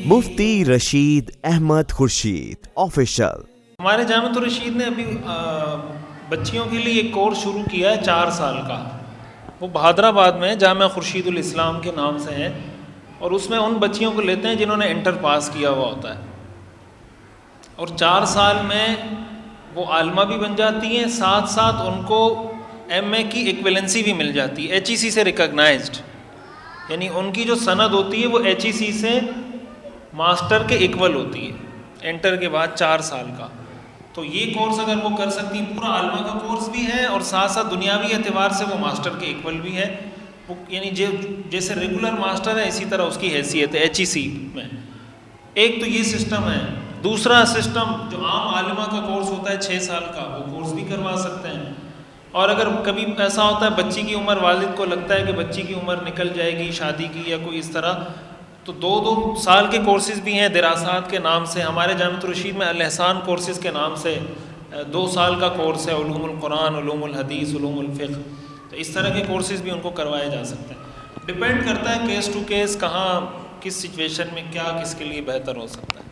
مفتی Rashid Ahmad Khurshid official. ہمارے جامعۃ الرشید نے ابھی بچیوں کے لیے ایک کورس شروع کیا ہے 4 سال کا، وہ بہادر آباد میں جامعہ خورشید الاسلام کے نام سے ہے، اور اس میں ان بچیوں کو لیتے ہیں جنہوں نے انٹر پاس کیا ہوا ہوتا ہے، اور 4 سال میں وہ عالمہ بھی بن جاتی ہیں، ساتھ ساتھ ان کو ایم اے کی ایکویلنسی بھی مل جاتی ہے، ایچ ای سی سے ریکگنائزڈ، یعنی ان کی جو سند ہوتی ہے وہ ایچ ای سی سے ماسٹر کے ایکول ہوتی ہے انٹر کے بعد 4 سال کا۔ تو یہ کورس اگر وہ کر سکتی ہیں، پورا عالمہ کا کورس بھی ہے اور ساتھ ساتھ دنیاوی اعتبار سے وہ ماسٹر کے ایکول بھی ہے، وہ یعنی جیسے ریگولر ماسٹر ہے اسی طرح اس کی حیثیت ہے ایچ ای سی میں۔ ایک تو یہ سسٹم ہے۔ دوسرا سسٹم جو عام عالمہ کا کورس ہوتا ہے 6 سال کا، وہ کورس بھی کروا سکتے ہیں، اور اگر کبھی ایسا ہوتا ہے بچی کی عمر، والد کو لگتا ہے کہ بچی کی عمر نکل جائے گی شادی کی یا کوئی اس طرح، تو 2 سال کے کورسز بھی ہیں دراست کے نام سے۔ ہمارے جامعۃ الرشید میں الاحسان کورسز کے نام سے 2 سال کا کورس ہے، علوم القرآن، علوم الحدیث، علوم الفقہ، تو اس طرح کے کورسز بھی ان کو کروائے جا سکتے ہیں۔ ڈپینڈ کرتا ہے کیس ٹو کیس، کہاں کس سچویشن میں کیا کس کے لیے بہتر ہو سکتا ہے۔